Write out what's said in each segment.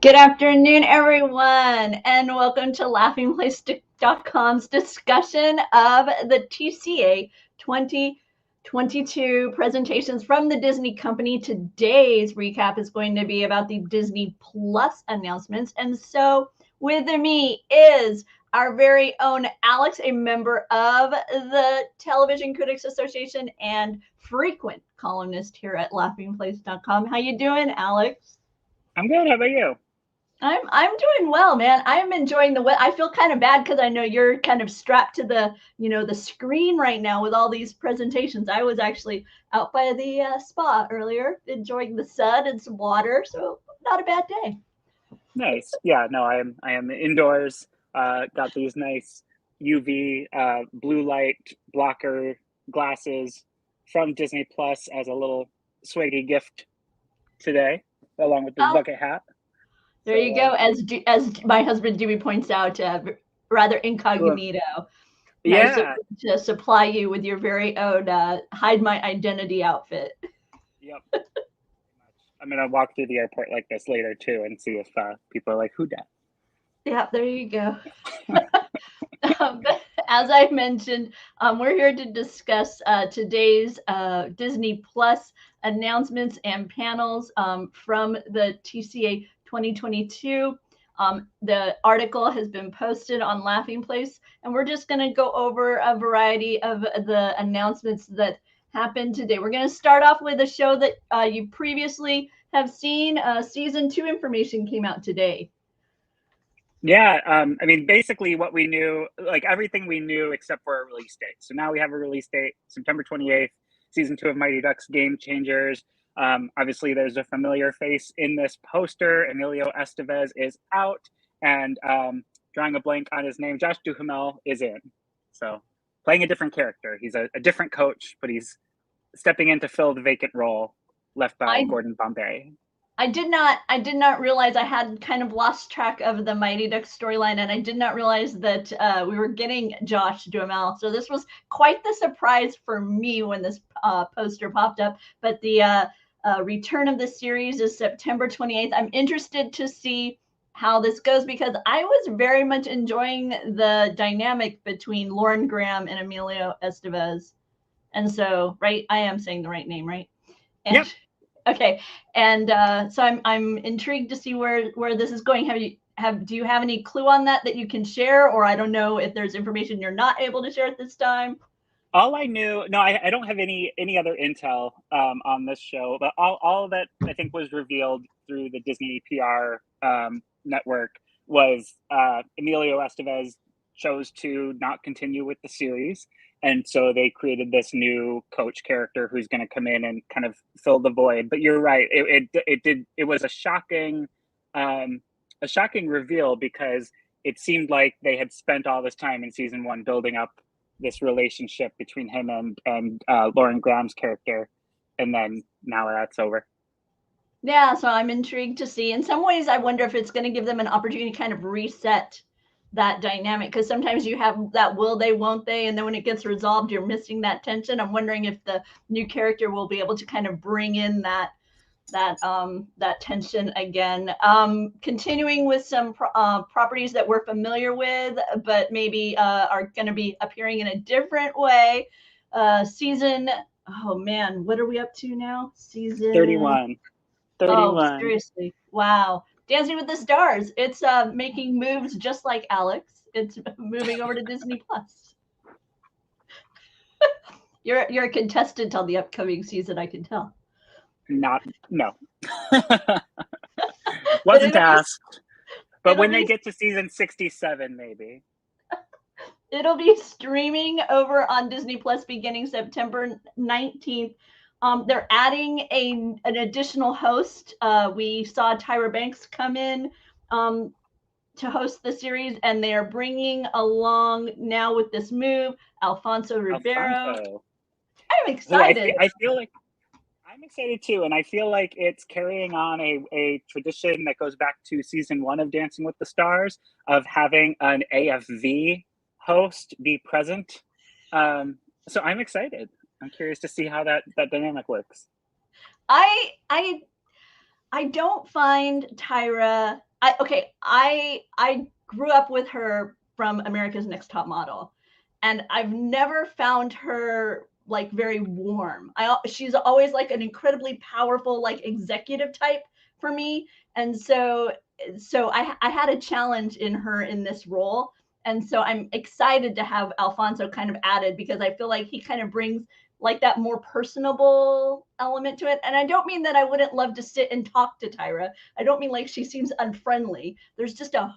Good afternoon, everyone, and welcome to laughingplace.com's discussion of the TCA 2022 presentations from the Disney Company. Today's recap is going to be about the Disney Plus announcements. And so with me is our very own Alex, a member of the Television Critics Association and frequent columnist here at laughingplace.com. How you doing, Alex? I'm good. How about you? I'm doing well, man. I'm enjoying the I feel kind of bad because I know you're kind of strapped to the screen right now with all these presentations. I was actually out by the spa earlier, enjoying the sun and some water, so not a bad day. Nice. Yeah. No, I am indoors. Got these nice UV blue light blocker glasses from Disney Plus as a little swaggy gift today, along with this bucket hat. There you go. As my husband Dewey points out, rather incognito. Yeah. Nice to supply you with your very own hide my identity outfit. Yep. I'm gonna walk through the airport like this later too, and see if people are like, "Who dat?" Yeah, there you go. As I mentioned, we're here to discuss today's Disney Plus announcements and panels from the TCA 2022. The article has been posted on Laughing Place, and we're just going to go over a variety of the announcements that happened today. We're going to start off with a show that you previously have seen. Season 2 information came out today. Yeah, I mean, basically what we knew, like everything we knew except for a release date. So now we have a release date, September 28th, season 2 of Mighty Ducks Game Changers. Obviously, there's a familiar face in this poster. Emilio Estevez is out, and drawing a blank on his name, Josh Duhamel is in. So playing a different character. He's a different coach, but he's stepping in to fill the vacant role left by Gordon Bombay. I did not realize I had kind of lost track of the Mighty Ducks storyline, and I did not realize that we were getting Josh Duhamel. So this was quite the surprise for me when this poster popped up. But the return of the series is September 28th. I'm interested to see how this goes because I was very much enjoying the dynamic between Lauren Graham and Emilio Estevez. And so, right, I am saying the right name, right? And, yep. Okay, and so I'm intrigued to see where this is going. Do you have any clue on that you can share, or I don't know if there's information you're not able to share at this time? All I knew, no, I don't have any other intel on this show, but all of that I think was revealed through the Disney PR network was Emilio Estevez chose to not continue with the series. And so they created this new coach character who's going to come in and kind of fill the void. But you're right; it was a shocking reveal because it seemed like they had spent all this time in season 1 building up this relationship between him and Lauren Graham's character, and then now that's over. Yeah, so I'm intrigued to see. In some ways, I wonder if it's going to give them an opportunity to kind of reset that dynamic, because sometimes you have that will they, won't they, and then when it gets resolved, you're missing that tension. I'm wondering if the new character will be able to kind of bring in that tension again. Continuing with some properties that we're familiar with, but maybe are going to be appearing in a different way. Season, oh man, what are we up to now? Season 31. Oh, seriously, wow. Dancing with the Stars. It's making moves just like Alex. It's moving over to Disney Plus. You're a contestant on the upcoming season, I can tell. No. Wasn't asked. But when they get to season 67, maybe. It'll be streaming over on Disney Plus beginning September 19th. They're adding an additional host. We saw Tyra Banks come in to host the series, and they are bringing along now with this move Alfonso Ribeiro. I'm excited. I feel like I'm excited too, and I feel like it's carrying on a tradition that goes back to season 1 of Dancing with the Stars of having an AFV host be present. So I'm excited. I'm curious to see how that dynamic works. I don't find Tyra I grew up with her from America's Next Top Model, and I've never found her like very warm. She's always like an incredibly powerful like executive type for me, and so I had a challenge in her in this role, and so I'm excited to have Alfonso kind of added, because I feel like he kind of brings like that more personable element to it. And I don't mean that I wouldn't love to sit and talk to Tyra. I don't mean like she seems unfriendly. There's just a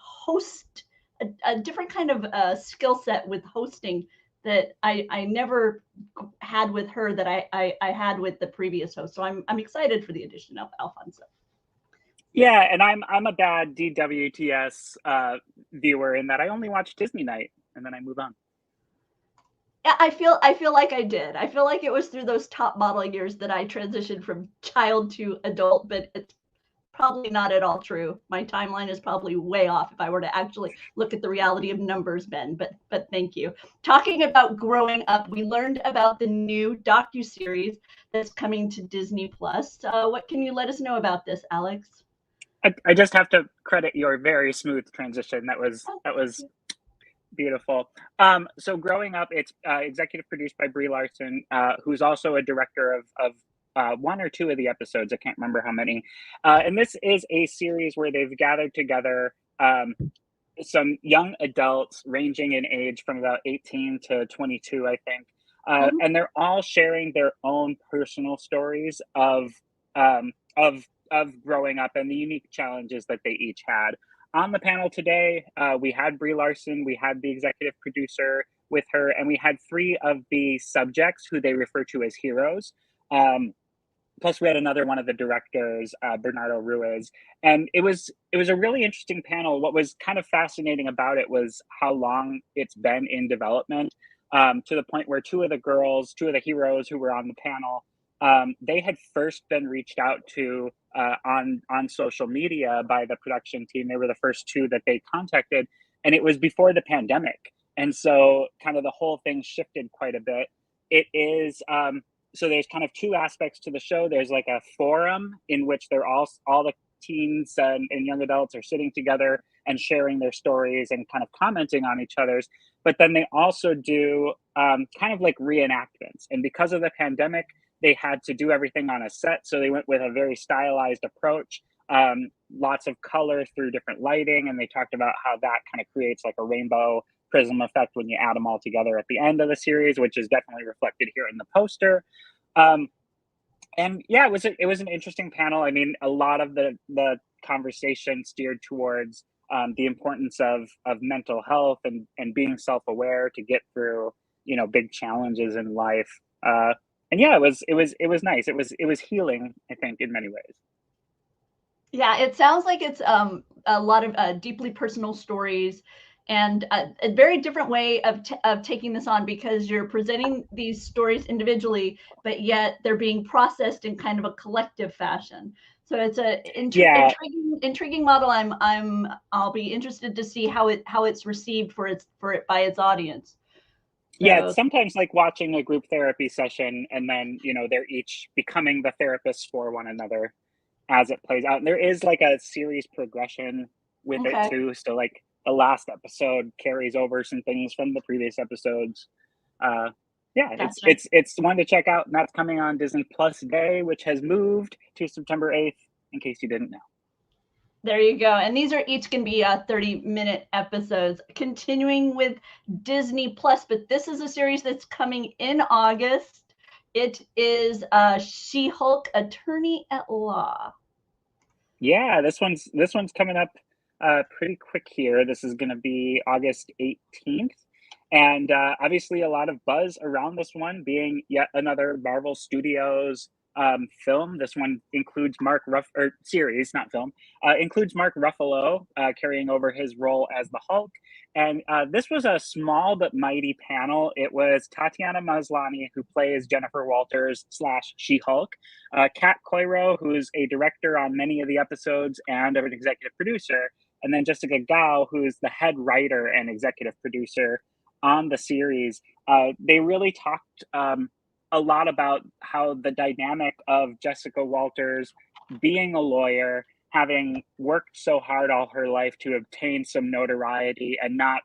different kind of skill set with hosting that I never had with her that I had with the previous host. So I'm excited for the addition of Alfonso. Yeah, and I'm a bad DWTS viewer in that I only watch Disney Night and then I move on. Yeah, I feel like I did. I feel like it was through those top model years that I transitioned from child to adult, but it's probably not at all true. My timeline is probably way off if I were to actually look at the reality of numbers, Ben. But thank you. Talking about growing up, we learned about the new docuseries that's coming to Disney Plus. What can you let us know about this, Alex? I just have to credit your very smooth transition. That was beautiful. So growing up, it's executive produced by Brie Larson, who's also a director of one or two of the episodes. I can't remember how many. And this is a series where they've gathered together some young adults ranging in age from about 18 to 22, I think. And they're all sharing their own personal stories of growing up and the unique challenges that they each had. On the panel today, we had Brie Larson, we had the executive producer with her, and we had three of the subjects who they refer to as heroes. Plus, we had another one of the directors, Bernardo Ruiz, and it was a really interesting panel. What was kind of fascinating about it was how long it's been in development, to the point where two of the heroes who were on the panel, they had first been reached out to on social media by the production team. They were the first two that they contacted, and it was before the pandemic. And so kind of the whole thing shifted quite a bit. It is, so there's kind of two aspects to the show. There's like a forum in which they're all the teens and young adults are sitting together and sharing their stories and kind of commenting on each other's. But then they also do kind of like reenactments. And because of the pandemic, they had to do everything on a set. So they went with a very stylized approach, lots of color through different lighting. And they talked about how that kind of creates like a rainbow prism effect when you add them all together at the end of the series, which is definitely reflected here in the poster. And yeah, it was an interesting panel. I mean, a lot of the conversation steered towards the importance of mental health and being self-aware to get through, big challenges in life. And yeah, it was nice. It was healing, I think, in many ways. Yeah, it sounds like it's a lot of deeply personal stories, and a very different way of taking this on, because you're presenting these stories individually, but yet they're being processed in kind of a collective fashion. So it's intriguing model. I'll be interested to see how it's received by its audience. So, yeah, it's sometimes like watching a group therapy session, and then they're each becoming the therapists for one another as it plays out. And there is like a series progression with it too. So like the last episode carries over some things from the previous episodes. Yeah, gotcha. It's one to check out, and that's coming on Disney Plus Day, which has moved to September 8th, in case you didn't know. There you go. And these are each going to be 30-minute episodes. Continuing with Disney Plus, but this is a series that's coming in August. It is She-Hulk Attorney at Law. Yeah, this one's coming up pretty quick here. This is going to be August 18th. And obviously a lot of buzz around this one, being yet another Marvel Studios film. This one includes series, not film, includes Mark Ruffalo carrying over his role as the Hulk. And this was a small but mighty panel. It was Tatiana Maslany, who plays Jennifer Walters / She-Hulk, Kat Coiro, who's a director on many of the episodes and an executive producer, and then Jessica Gao, who's the head writer and executive producer on the series. They really talked a lot about how the dynamic of Jessica Walters being a lawyer having worked so hard all her life to obtain some notoriety and not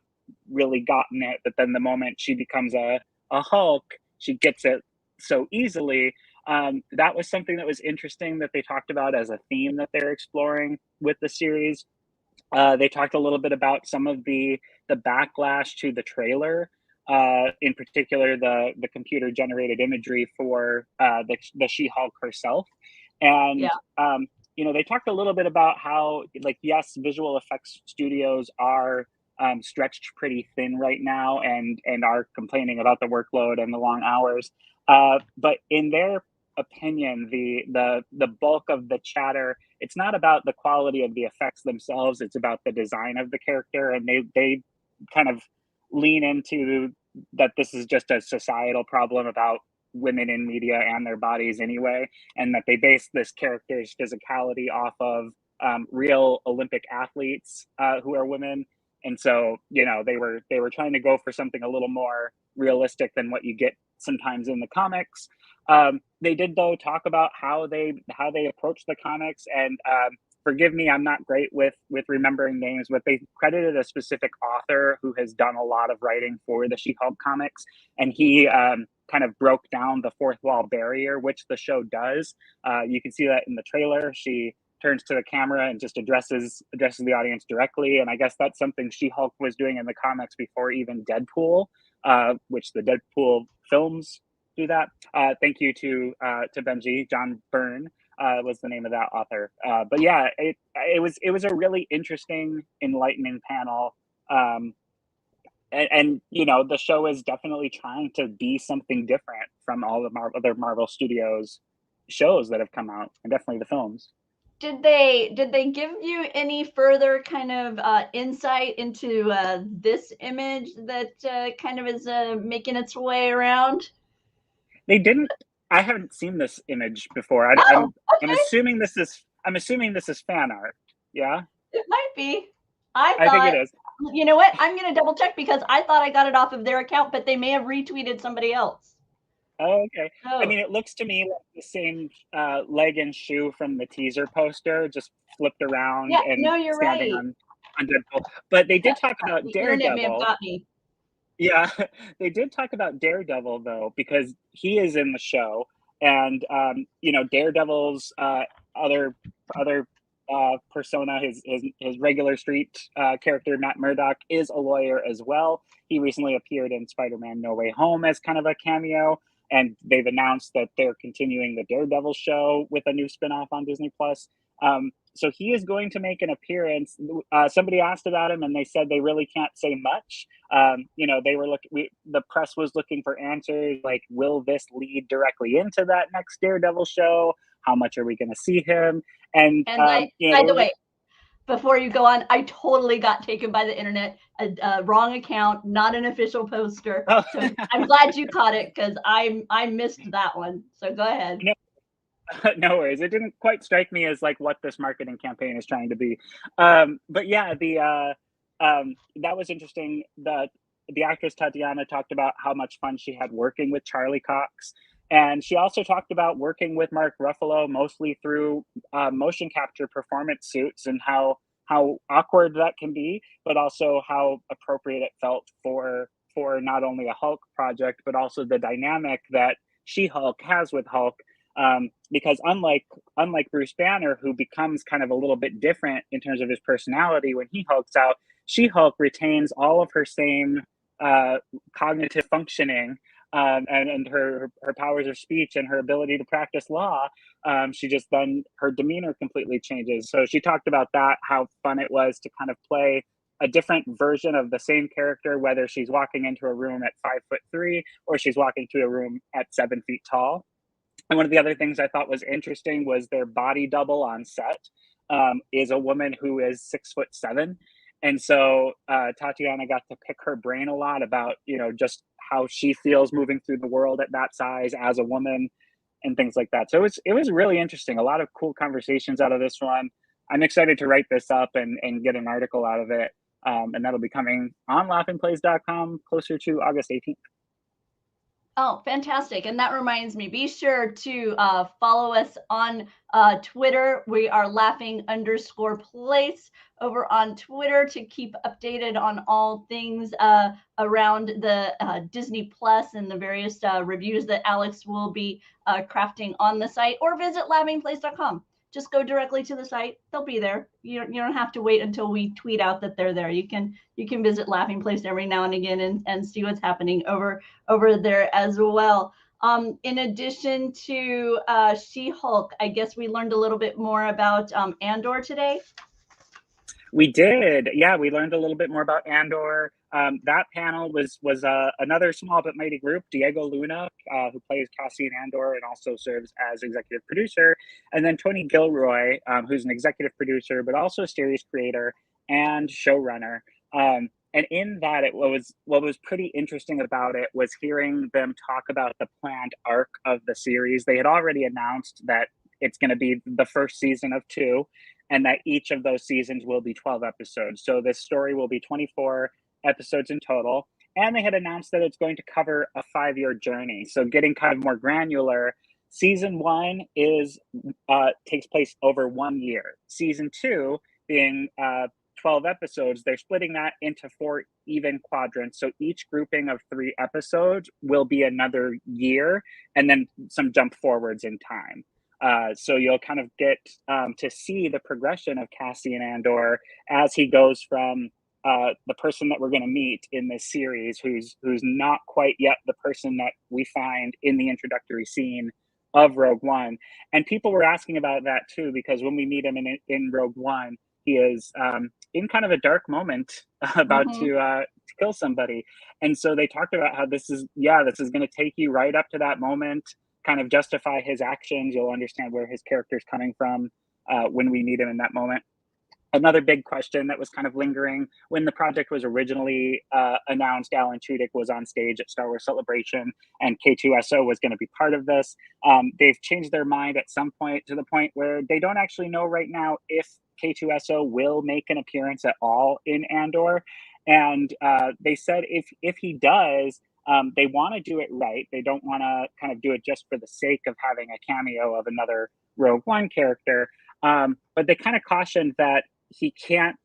really gotten it, but then the moment she becomes a Hulk, she gets it so easily. That was something that was interesting that they talked about as a theme that they're exploring with the series. They talked a little bit about some of the backlash to the trailer, in particular the computer generated imagery for the She-Hulk herself, and Yeah. they talked a little bit about how, like, yes, visual effects studios are stretched pretty thin right now, and are complaining about the workload and the long hours. But in their opinion, the bulk of the chatter, it's not about the quality of the effects themselves, it's about the design of the character, and they kind of lean into that this is just a societal problem about women in media and their bodies anyway, and that they base this character's physicality off of real Olympic athletes who are women. And so, they were trying to go for something a little more realistic than what you get sometimes in the comics. They did, though, talk about how they approach the comics, and forgive me, I'm not great with remembering names, but they credited a specific author who has done a lot of writing for the She-Hulk comics, and he kind of broke down the fourth wall barrier, which the show does. You can see that in the trailer. She turns to the camera and just addresses the audience directly, and I guess that's something She-Hulk was doing in the comics before even Deadpool, which the Deadpool films do that. Thank you to Benji. John Byrne was the name of that author. But yeah, it was a really interesting, enlightening panel. And the show is definitely trying to be something different from all the other Marvel Studios shows that have come out, and definitely the films. Did they give you any further kind of insight into this image that kind of is making its way around? They didn't. I haven't seen this image before. Oh, I'm okay. assuming this is fan art. Yeah, It might be. I I think it thought, is. you know what? I'm going to double check because I thought I got it off of their account, but they may have retweeted somebody else. Oh, okay. I Oh, mean, it looks to me like the same leg and shoe from the teaser poster, just flipped around yeah. and No, you're standing right. on Deadpool. But they did talk about The internet may have Daredevil. got me. Yeah, they did talk about Daredevil though, because he is in the show, and Daredevil's other persona, his regular street character Matt Murdock, is a lawyer as well. He recently appeared in Spider-Man: No Way Home as kind of a cameo, and they've announced that they're continuing the Daredevil show with a new spinoff on Disney Plus. So he is going to make an appearance. Somebody asked about him, and they said they really can't say much. They were looking. The press was looking for answers like, will this lead directly into that next Daredevil show? How much are we going to see him? And And by they the were. way, before you go on, I totally got taken by the internet. A wrong account, not an official poster. Oh, So I'm glad you caught it because I missed that one. So go ahead. no, no worries. It didn't quite strike me as like what this marketing campaign is trying to be. But yeah, that was interesting. The actress Tatiana talked about how much fun she had working with Charlie Cox, and she also talked about working with Mark Ruffalo mostly through motion capture performance suits, and how awkward that can be, but also how appropriate it felt for not only a Hulk project, but also the dynamic that She-Hulk has with Hulk. Because unlike Bruce Banner, who becomes kind of a little bit different in terms of his personality when he hulks out, She-Hulk retains all of her same cognitive functioning, and her powers of speech and her ability to practice law. She just then her demeanor completely changes. So she talked about that, how fun it was to kind of play a different version of the same character, whether she's walking into a room at 5'3" or she's walking to a room at 7 feet tall. And one of the other things I thought was interesting was their body double on set is a woman who is 6'7". And so Tatiana got to pick her brain a lot about, just how she feels moving through the world at that size as a woman and things like that. So it was really interesting. A lot of cool conversations out of this one. I'm excited to write this up and get an article out of it. And that'll be coming on laughingplays.com closer to August 18th. Oh, fantastic. And that reminds me, be sure to follow us on Twitter. We are laughing_place over on Twitter to keep updated on all things around the Disney Plus and the various reviews that Alex will be crafting on the site, or visit laughingplace.com. Just go directly to the site. They'll be there. You don't have to wait until we tweet out that they're there. You can visit Laughing Place every now and again and see what's happening over there as well. In addition to She-Hulk, I guess we learned a little bit more about Andor today. We did. Yeah, we learned a little bit more about Andor. That panel was another small but mighty group. Diego Luna, who plays Cassian Andor and also serves as executive producer, and then Tony Gilroy, who's an executive producer but also a series creator and showrunner. And in that, what was pretty interesting about it was hearing them talk about the planned arc of the series. They had already announced that it's going to be the first season of 2, and that each of those seasons will be 12 episodes. So this story will be 24 episodes in total. And they had announced that it's going to cover a 5-year journey. So getting kind of more granular, season 1 takes place over 1 year. Season 2 being 12 episodes, they're splitting that into 4 even quadrants. So each grouping of 3 episodes will be another year, and then some jump forwards in time. So you'll kind of get to see the progression of Cassian Andor as he goes from the person that we're going to meet in this series, who's not quite yet the person that we find in the introductory scene of Rogue One. And people were asking about that too, because when we meet him in Rogue One, he is in kind of a dark moment about to kill somebody. And so they talked about how this is going to take you right up to that moment, kind of justify his actions. You'll understand where his character's coming from when we meet him in that moment. Another big question that was kind of lingering when the project was originally announced, Alan Tudyk was on stage at Star Wars Celebration, and K2SO was going to be part of this. They've changed their mind at some point to the point where they don't actually know right now if K2SO will make an appearance at all in Andor. And they said if he does, they want to do it right. They don't want to kind of do it just for the sake of having a cameo of another Rogue One character. But they kind of cautioned that he can't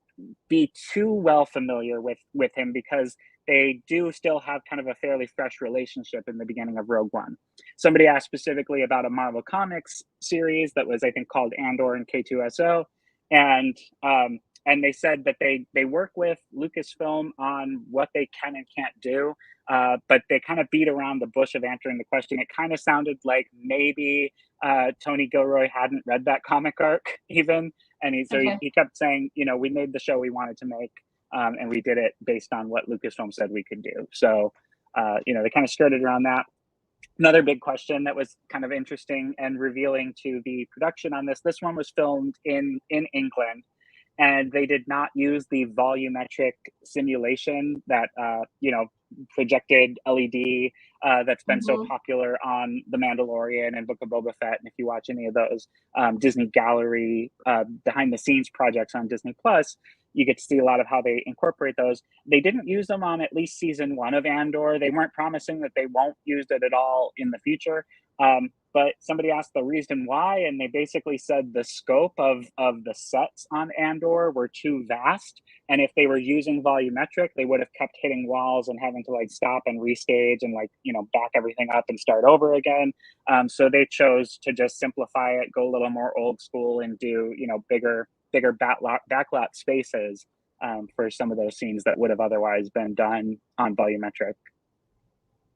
be too well familiar with him, because they do still have kind of a fairly fresh relationship in the beginning of Rogue One. Somebody asked specifically about a Marvel Comics series that was, I think, called Andor and K2SO. And they said that they work with Lucasfilm on what they can and can't do, but they kind of beat around the bush of answering the question. It kind of sounded like maybe Tony Gilroy hadn't read that comic arc even, and he kept saying, we made the show we wanted to make, and we did it based on what Lucasfilm said we could do. So, they kind of skirted around that. Another big question that was kind of interesting and revealing to the production on this one was filmed in England, and they did not use the volumetric simulation that projected LED that's been so popular on The Mandalorian and Book of Boba Fett. And if you watch any of those Disney Gallery behind the scenes projects on Disney Plus, you get to see a lot of how they incorporate those. They didn't use them on at least season 1 of Andor. They weren't promising that they won't use it at all in the future. But somebody asked the reason why, and they basically said the scope of the sets on Andor were too vast. And if they were using volumetric, they would have kept hitting walls and having to stop and restage and back everything up and start over again. So they chose to just simplify it, go a little more old school, and do bigger backlot spaces for some of those scenes that would have otherwise been done on volumetric.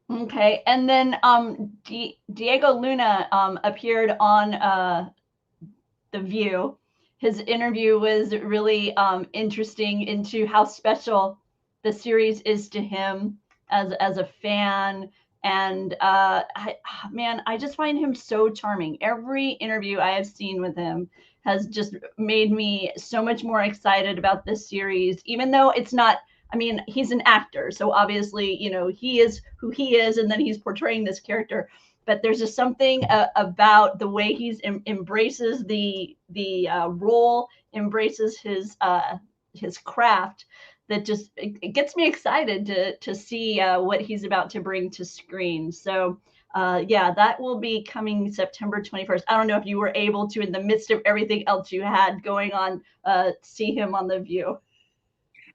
Okay, and then Diego Luna appeared on The View. His interview was really interesting into how special the series is to him as a fan. And I just find him so charming. Every interview I have seen with him has just made me so much more excited about this series, even though it's not. I mean, he's an actor, so obviously, he is who he is, and then he's portraying this character. But there's just something about the way he embraces the role, embraces his craft, that just it gets me excited to see what he's about to bring to screen. So yeah, that will be coming September 21st. I don't know if you were able to, in the midst of everything else you had going on, see him on The View.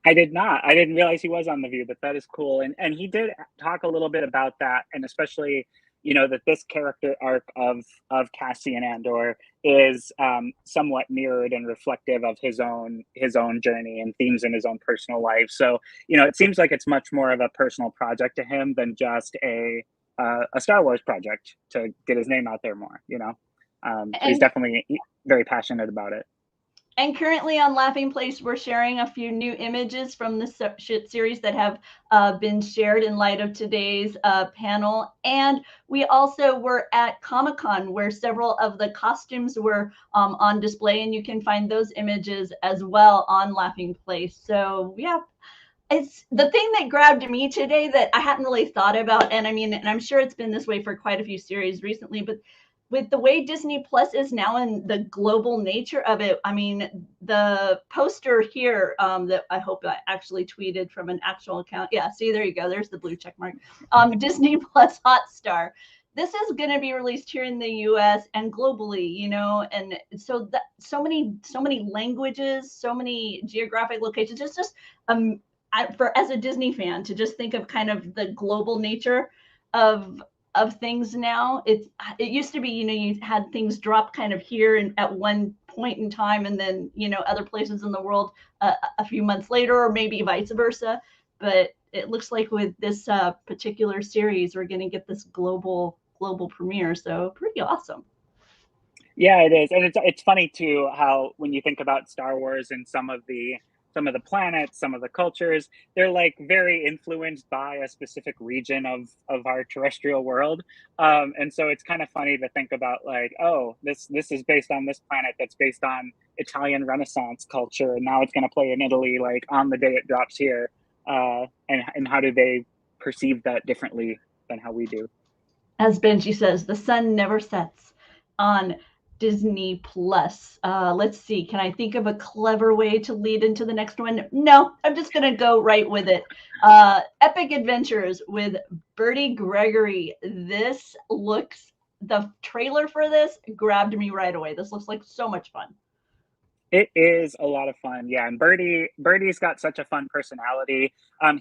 I did not. I didn't realize he was on The View, but that is cool. And he did talk a little bit about that, and especially, you know, that this character arc of Cassian Andor is somewhat mirrored and reflective of his own journey and themes in his own personal life. So, you know, it seems like it's much more of a personal project to him than just a Star Wars project to get his name out there more. You know, he's definitely very passionate about it. And currently on Laughing Place, we're sharing a few new images from the series that have been shared in light of today's panel. And we also were at Comic-Con, where several of the costumes were on display, and you can find those images as well on Laughing Place. So yeah, it's the thing that grabbed me today that I hadn't really thought about. And I mean, and I'm sure it's been this way for quite a few series recently, but with the way Disney Plus is now and the global nature of it, I mean, the poster here that I hope I actually tweeted from an actual account. Yeah, see, there you go. There's the blue check mark. Disney Plus Hotstar. This is going to be released here in the U.S. and globally, you know, and so that so many languages, so many geographic locations. It's just for as a Disney fan to just think of kind of the global nature of things now. It used to be, you know, you had things drop kind of here and at one point in time, and then, you know, other places in the world a few months later, or maybe vice versa. But it looks like with this particular series, we're going to get this global premiere. So pretty awesome. Yeah, it is, and it's funny too how when you think about Star Wars and some of the planets, some of the cultures, they're like very influenced by a specific region of our terrestrial world, and so it's kind of funny to think about like, oh, this is based on this planet that's based on Italian Renaissance culture, and now it's going to play in Italy like on the day it drops here, and how do they perceive that differently than how we do? As Benji says, the sun never sets on Disney Plus. Let's see. Can I think of a clever way to lead into the next one? No, I'm just going to go right with it. Epic Adventures with Bertie Gregory. The trailer for this grabbed me right away. This looks like so much fun. It is a lot of fun, yeah. And Bertie's got such a fun personality.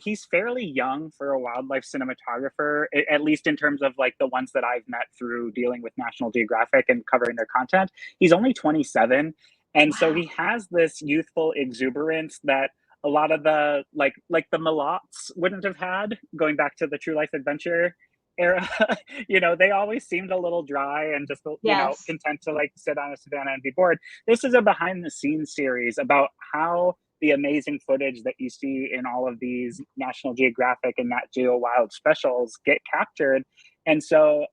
He's fairly young for a wildlife cinematographer, at least in terms of like the ones that I've met through dealing with National Geographic and covering their content. He's only 27, and so he has this youthful exuberance that a lot of the like the Malots wouldn't have had, going back to the True Life Adventure era. You know, they always seemed a little dry and just, you know, Yes. content to like sit on a savannah and be bored. This is a behind the scenes series about how the amazing footage that you see in all of these National Geographic and Nat Geo Wild specials get captured. And so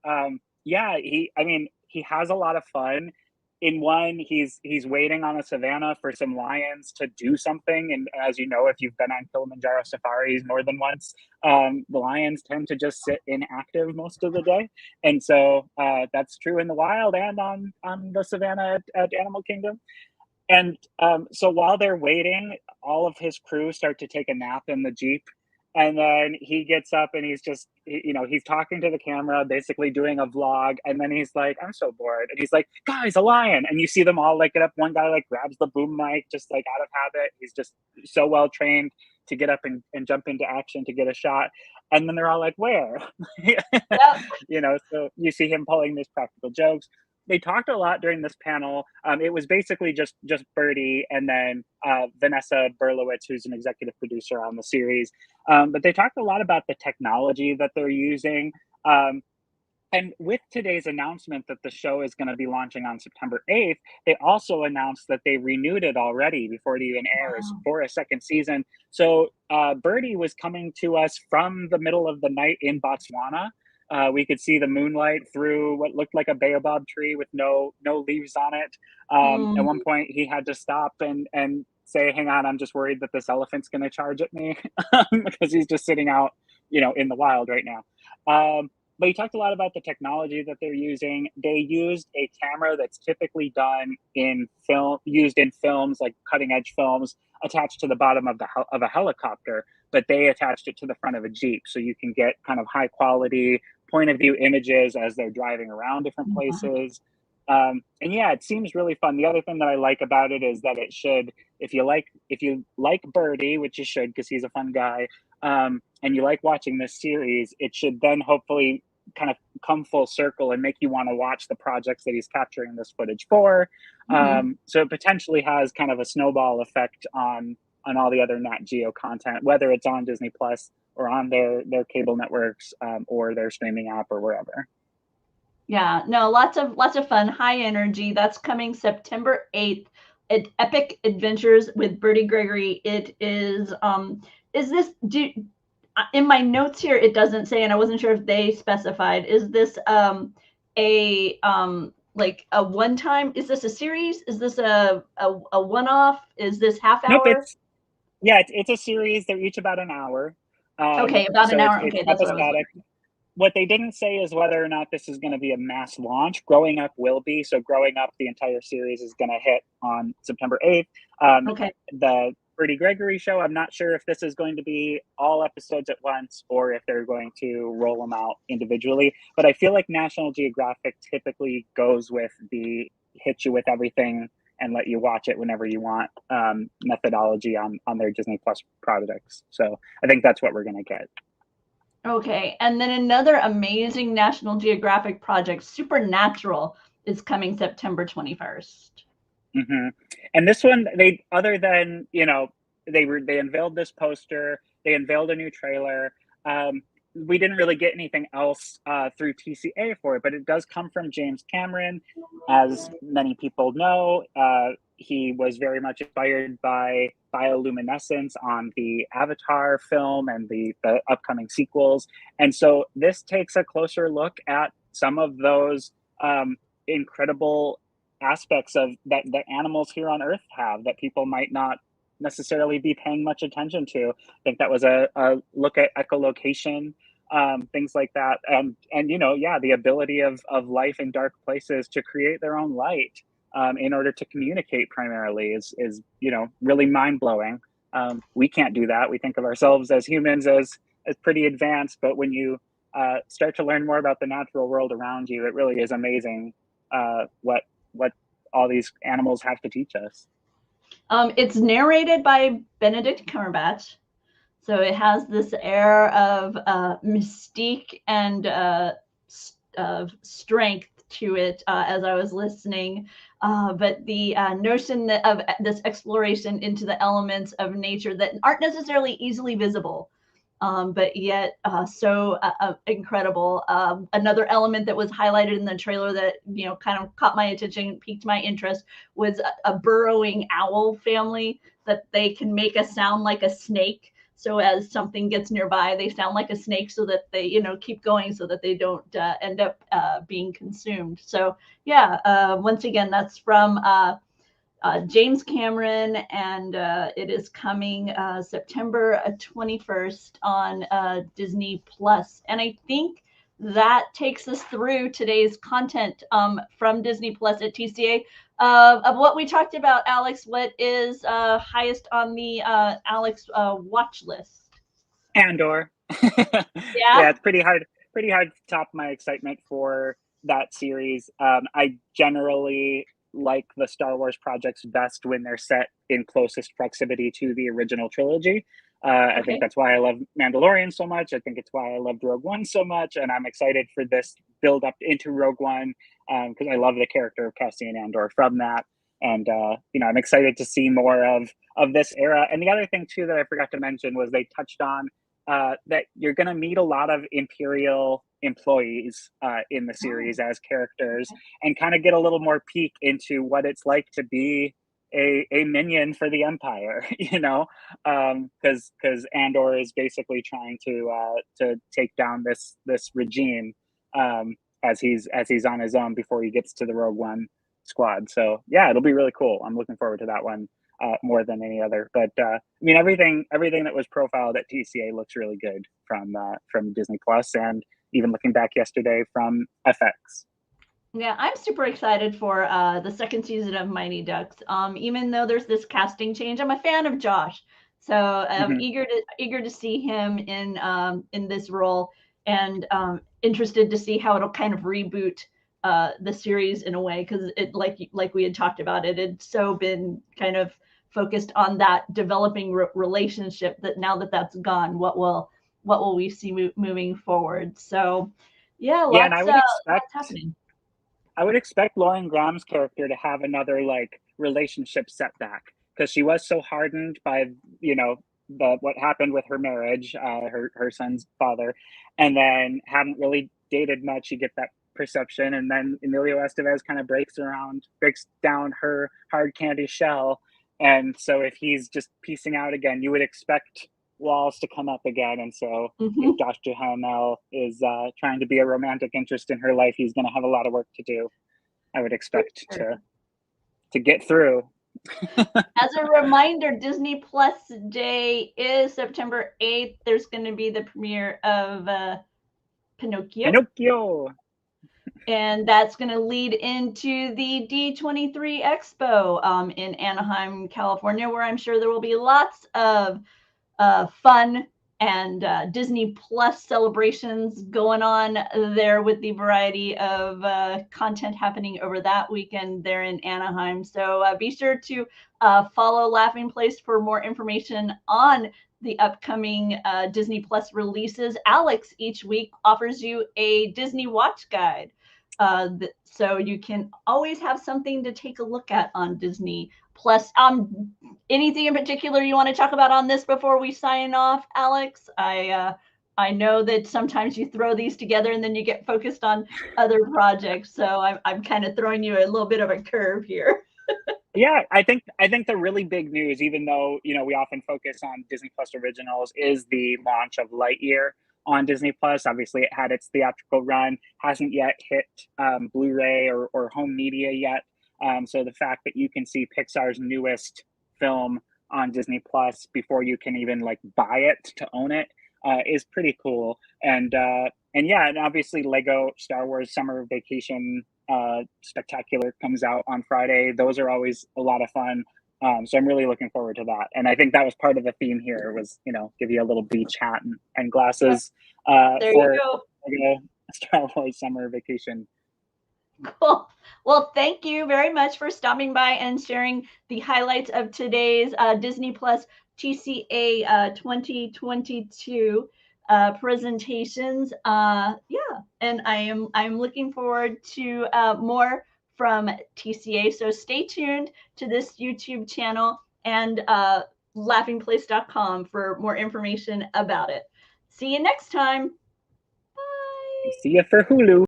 yeah, he has a lot of fun. In one, he's waiting on a savannah for some lions to do something, and as you know, if you've been on Kilimanjaro safaris more than once, the lions tend to just sit inactive most of the day, and so that's true in the wild and on the savannah at Animal Kingdom. And so while they're waiting, all of his crew start to take a nap in the Jeep. And then he gets up and he's just, you know, he's talking to the camera, basically doing a vlog. And then he's like, I'm so bored. And he's like, guys, a lion. And you see them all like get up. One guy like grabs the boom mic, just like out of habit. He's just so well trained to get up and jump into action to get a shot. And then they're all like, where? Yep. You know, so you see him pulling these practical jokes. They talked a lot during this panel. It was basically just Bertie and then Vanessa Berlowitz, who's an executive producer on the series. But they talked a lot about the technology that they're using. And with today's announcement that the show is going to be launching on September 8th, they also announced that they renewed it already before it even airs for a second season. So Bertie was coming to us from the middle of the night in Botswana. We could see the moonlight through what looked like a baobab tree with no leaves on it. At one point, he had to stop and say, "Hang on, I'm just worried that this elephant's going to charge at me," because he's just sitting out, you know, in the wild right now. but he talked a lot about the technology that they're using. They used a camera that's typically done in film, used in films like cutting edge films, attached to the bottom of a helicopter, but they attached it to the front of a Jeep, so you can get kind of high quality point of view images as they're driving around different places. And yeah, it seems really fun. The other thing that I like about it is that it should, if you like Bertie, which you should because he's a fun guy, and you like watching this series, it should then hopefully kind of come full circle and make you want to watch the projects that he's capturing this footage for. So it potentially has kind of a snowball effect on all the other Nat Geo content, whether it's on Disney Plus or on their cable networks, or their streaming app or wherever. Yeah, no, lots of fun, high energy. That's coming September 8th. Epic Adventures with Bertie Gregory. It is this in my notes here it doesn't say, and I wasn't sure if they specified, is this like a one time, is this a series? Is this a one-off? Is this half hour? Nope, it's a series. They're each about an hour. Okay, about an hour. It's okay, that's episodic. what I was wondering. What they didn't say is whether or not this is going to be a mass launch. Growing Up will be. So Growing Up, the entire series is going to hit on September 8th. Okay. The Bertie Gregory show, I'm not sure if this is going to be all episodes at once or if they're going to roll them out individually. But I feel like National Geographic typically goes with the hit you with everything and let you watch it whenever you want methodology on their Disney Plus projects. So I think that's what we're going to get. Okay, and then another amazing National Geographic project, Supernatural, is coming September 21st. And this one, they unveiled this poster, they unveiled a new trailer. We didn't really get anything else through TCA for it, but it does come from James Cameron. As many people know, he was very much inspired by bioluminescence on the Avatar film and the upcoming sequels. And so this takes a closer look at some of those incredible aspects of that animals here on Earth have that people might not necessarily be paying much attention to. I think that was a look at echolocation, things like that, and the ability of life in dark places to create their own light in order to communicate primarily is really mind-blowing. We can't do that. We think of ourselves as humans as pretty advanced, but when you start to learn more about the natural world around you, it really is amazing what all these animals have to teach us. It's narrated by Benedict Cumberbatch, so it has this air of mystique and strength to it as I was listening. But the notion of this exploration into the elements of nature that aren't necessarily easily visible, but yet so incredible. Another element that was highlighted in the trailer that kind of caught my attention, piqued my interest, was a burrowing owl family that they can make a sound like a snake. So as something gets nearby, they sound like a snake so that they, keep going so that they don't end up being consumed. So yeah, once again, that's from James Cameron, and it is coming September 21st on Disney Plus. And I think that takes us through today's content from Disney Plus at TCA. Of what we talked about, Alex, what is highest on the Alex watch list? Andor. Yeah, it's pretty hard to top my excitement for that series. I generally like the Star Wars projects best when they're set in closest proximity to the original trilogy. I think that's why I love Mandalorian so much. I think it's why I loved Rogue One so much, and I'm excited for this build up into Rogue One because I love the character of Cassian Andor from that, and I'm excited to see more of this era. And the other thing too that I forgot to mention was they touched on that you're going to meet a lot of Imperial employees in the series as characters, and kind of get a little more peek into what it's like to be a minion for the Empire, because Andor is basically trying to take down this regime as he's on his own before he gets to the Rogue One squad. So yeah, it'll be really cool. I'm looking forward to that one more than any other. But everything that was profiled at TCA looks really good from Disney Plus, and even looking back yesterday from FX. Yeah, I'm super excited for the second season of Mighty Ducks. Even though there's this casting change, I'm a fan of Josh, so I'm eager to see him in this role, and interested to see how it'll kind of reboot the series in a way, because it like we had talked about, it had so been kind of focused on that developing relationship, that now that that's gone, what will we see moving forward? So yeah, and lots happening. I would expect Lauren Graham's character to have another like relationship setback, because she was so hardened by, you know, what happened with her marriage, her son's father, and then haven't really dated much. You get that perception, and then Emilio Estevez kind of breaks down her hard candy shell, and so if he's just piecing out again, you would expect walls to come up again. And so if Josh Duhamel is trying to be a romantic interest in her life, he's going to have a lot of work to do, I would expect, to get through. As a reminder, Disney Plus Day is September 8th. There's going to be the premiere of Pinocchio. And that's going to lead into the D23 Expo in Anaheim, California, where I'm sure there will be lots of fun and Disney Plus celebrations going on there, with the variety of content happening over that weekend there in Anaheim. So be sure to follow Laughing Place for more information on the upcoming Disney Plus releases. Alex each week offers you a Disney watch guide. So you can always have something to take a look at on Disney Plus. Anything in particular you want to talk about on this before we sign off, Alex? I know that sometimes you throw these together and then you get focused on other projects, so I'm kind of throwing you a little bit of a curve here. Yeah, I think the really big news, even though, you know, we often focus on Disney Plus originals, is the launch of Lightyear on Disney Plus. Obviously, it had its theatrical run, hasn't yet hit Blu-ray or home media yet. So the fact that you can see Pixar's newest film on Disney Plus before you can even like buy it to own it is pretty cool. And yeah, and obviously Lego Star Wars Summer Vacation Spectacular comes out on Friday. Those are always a lot of fun. So I'm really looking forward to that. And I think that was part of the theme here, was, you know, give you a little beach hat and glasses there for you go. Star Wars Summer Vacation. Cool. Well, thank you very much for stopping by and sharing the highlights of today's Disney Plus TCA 2022 presentations. Yeah, and I'm looking forward to more from TCA. So stay tuned to this YouTube channel and laughingplace.com for more information about it. See you next time. Bye. See you for Hulu.